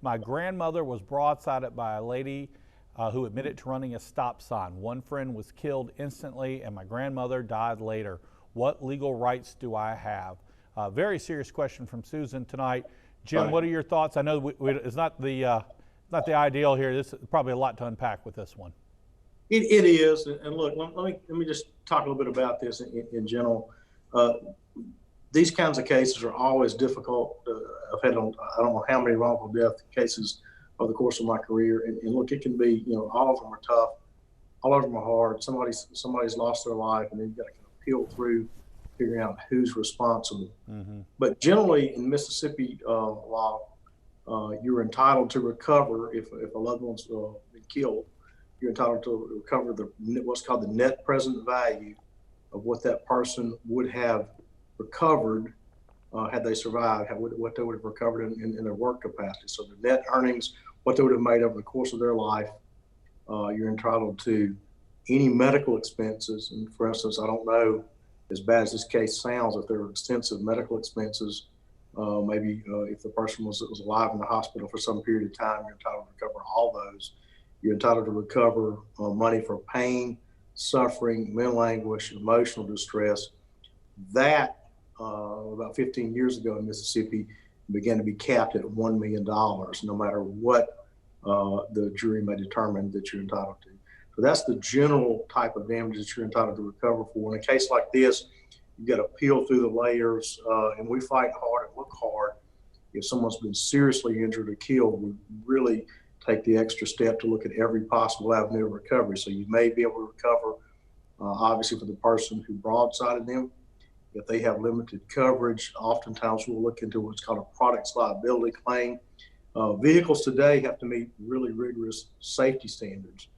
My grandmother was broadsided by a lady who admitted to running a stop sign. One friend was killed instantly and my grandmother died later. What legal rights do I have? Very serious question from Susan tonight. Jim, what are your thoughts? I know it's not the ideal here. This is probably a lot to unpack with this one. It is, and look, let me just talk a little bit about this in general. These kinds of cases are always difficult. I've had I don't know how many wrongful death cases over the course of my career, and look, it can be, you know, all of them are tough, all of them are hard. Somebody's lost their life, and then you've got to kind of peel through, figuring out who's responsible. Mm-hmm. But generally, in Mississippi law, you're entitled to recover if a loved one's been killed. You're entitled to recover what's called the net present value of what that person would have recovered had they survived, what they would have recovered in their work capacity. So the net earnings, what they would have made over the course of their life. You're entitled to any medical expenses. And for instance, I don't know, as bad as this case sounds, if there were extensive medical expenses, maybe if the person was alive in the hospital for some period of time, you're entitled to recover all those. You're entitled to recover money for pain, suffering, mental anguish, emotional distress. That, about 15 years ago in Mississippi, began to be capped at $1 million, no matter what the jury may determine that you're entitled to. So that's the general type of damage that you're entitled to recover for. In a case like this, you've got to peel through the layers, and we fight hard and look hard. If someone's been seriously injured or killed, we really take the extra step to look at every possible avenue of recovery. So you may be able to recover, obviously, for the person who broadsided them. If they have limited coverage, oftentimes we'll look into what's called a products liability claim. Vehicles today have to meet really rigorous safety standards.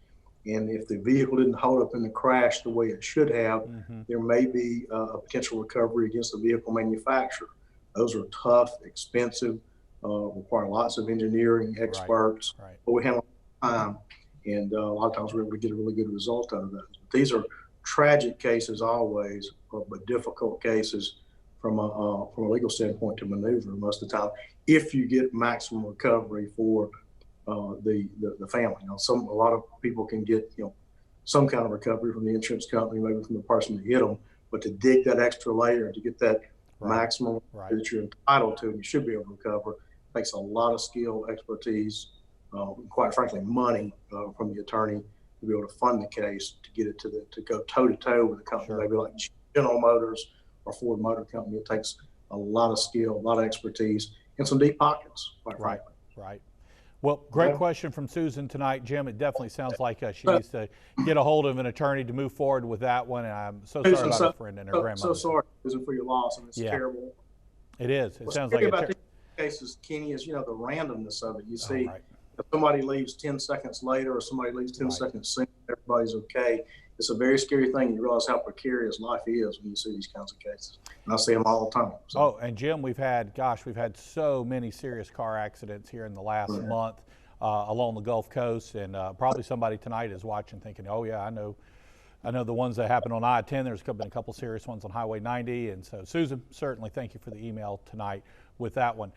And if the vehicle didn't hold up in the crash the way it should have, there may be a potential recovery against the vehicle manufacturer. Those are tough, expensive, require lots of engineering experts, but we have a lot of time, and a lot of times we're able to get a really good result out of those. But these are tragic cases always, but difficult cases from a legal standpoint to maneuver most of the time, if you get maximum recovery for the family. Now, a lot of people can get, you know, some kind of recovery from the insurance company, maybe from the person that hit them, but to dig that extra layer to get that maximum that you're entitled to and you should be able to recover takes a lot of skill, expertise, quite frankly, money from the attorney to be able to fund the case, to get it to go toe to toe with a company, maybe like General Motors or Ford Motor Company. It takes a lot of skill, a lot of expertise, and some deep pockets, quite frankly. Right. Well, great question from Susan tonight, Jim. It definitely sounds like she needs to get a hold of an attorney to move forward with that one. And I'm so sorry about her friend and her grandmother. So sorry, Susan, for your loss. I mean, it's terrible. It is. It sounds like about these cases, Kenny, is, you know, the randomness of it. You see, if somebody leaves 10 seconds later or somebody leaves 10 seconds sooner, everybody's okay. It's a very scary thing. You realize how precarious life is when you see these kinds of cases. And I see them all the time. So. Oh, and Jim, we've had so many serious car accidents here in the last month along the Gulf Coast. And probably somebody tonight is watching thinking, oh, yeah, I know the ones that happened on I-10. There's been a couple serious ones on Highway 90. And so, Susan, certainly thank you for the email tonight with that one.